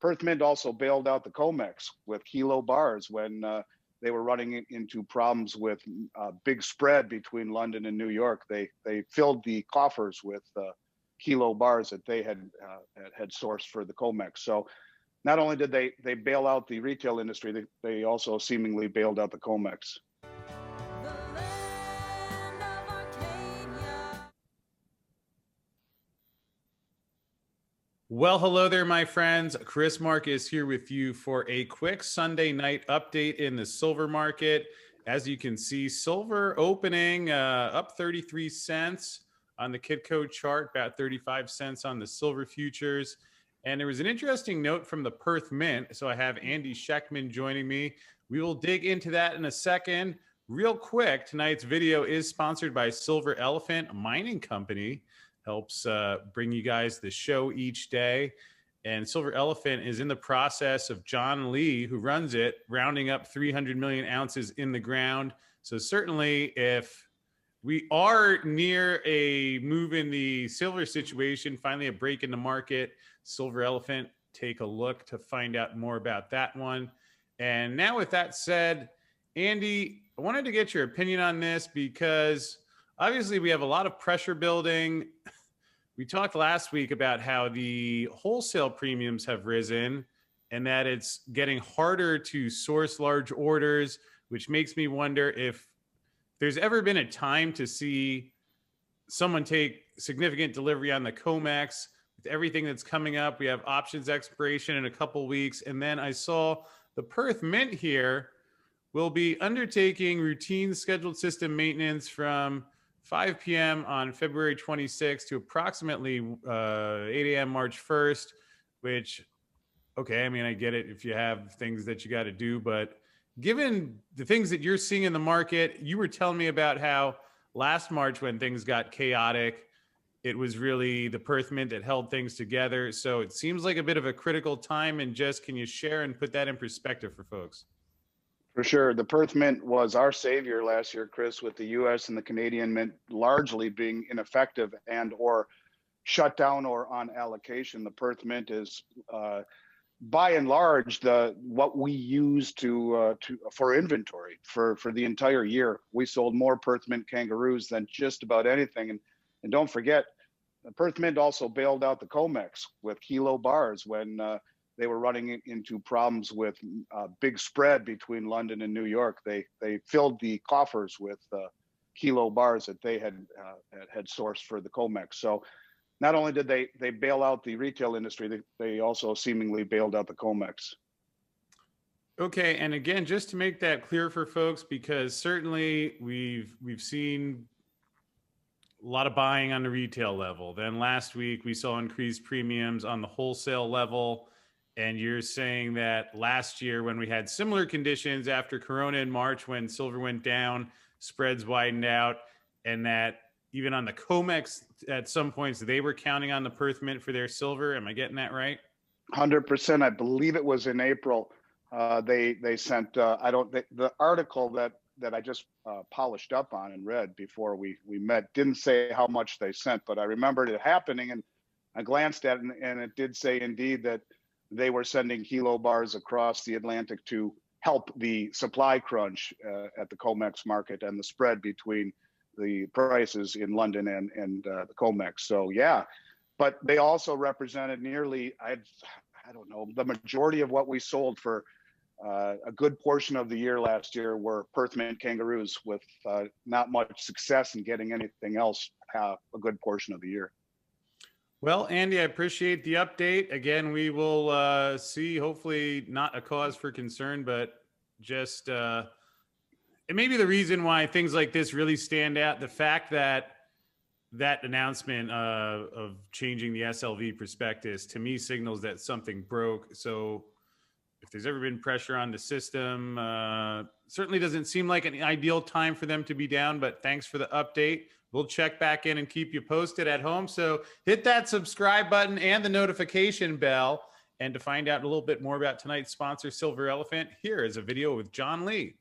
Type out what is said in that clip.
Perth Mint also bailed out the COMEX with kilo bars when they were running into problems with big spread between London and New York. They filled the coffers with kilo bars that they had sourced for the COMEX. So not only did they bail out the retail industry, they also seemingly bailed out the COMEX. Well, hello there, my friends. Chris Marcus here with you for a quick Sunday night update in the silver market. As you can see, silver opening up 33 cents on the Kitco chart, about 35 cents on the silver futures. And there was an interesting note from the Perth Mint. So I have Andy Scheckman joining me. We will dig into that in a second. Real quick, tonight's video is sponsored by Silver Elephant Mining Company. Helps bring you guys the show each day. And Silver Elephant is in the process of John Lee, who runs it, rounding up 300 million ounces in the ground. So certainly if we are near a move in the silver situation, finally a break in the market, Silver Elephant, take a look to find out more about that one. And now with that said, Andy, I wanted to get your opinion on this because obviously we have a lot of pressure building. We talked last week about how the wholesale premiums have risen and that it's getting harder to source large orders, which makes me wonder if there's ever been a time to see someone take significant delivery on the COMEX with everything that's coming up. We have options expiration in a couple weeks. And then I saw the Perth Mint here will be undertaking routine scheduled system maintenance from 5 p.m. on February 26th to approximately 8 a.m. March 1st, which, okay, I mean, I get it if you have things that you got to do, but given the things that you're seeing in the market, you were telling me about how last March when things got chaotic, it was really the Perth Mint that held things together. So it seems like a bit of a critical time, and just can you share and put that in perspective for folks? For sure. The Perth Mint was our savior last year, Chris, with the U.S. and the Canadian Mint largely being ineffective and or shut down or on allocation. The Perth Mint is, by and large, what we use for inventory for the entire year. We sold more Perth Mint kangaroos than just about anything. And don't forget, the Perth Mint also bailed out the COMEX with kilo bars when they were running into problems with big spread between London and New York. They filled the coffers with kilo bars that they had sourced for the COMEX. So not only did they bail out the retail industry, they also seemingly bailed out the COMEX. Okay, and again, just to make that clear for folks, because certainly we've seen a lot of buying on the retail level. Then last week we saw increased premiums on the wholesale level. And you're saying that last year when we had similar conditions after Corona in March, when silver went down, spreads widened out, and that even on the COMEX at some points, they were counting on the Perth Mint for their silver. Am I getting that right? 100%. I believe it was in April. They sent, the article that I just polished up on and read before we met didn't say how much they sent, but I remembered it happening and I glanced at it and it did say indeed that they were sending kilo bars across the Atlantic to help the supply crunch at the COMEX market and the spread between the prices in London and the COMEX. So yeah, but they also represented nearly, I don't know, the majority of what we sold for a good portion of the year last year were Perth Mint kangaroos with not much success in getting anything else a good portion of the year. Well, Andy, I appreciate the update. Again, we will see, hopefully not a cause for concern, but just it may be the reason why things like this really stand out. The fact that that announcement of changing the SLV prospectus to me signals that something broke. So if there's ever been pressure on the system, certainly doesn't seem like an ideal time for them to be down, but thanks for the update. We'll check back in and keep you posted at home. So hit that subscribe button and the notification bell. And to find out a little bit more about tonight's sponsor, Silver Elephant, here is a video with John Lee.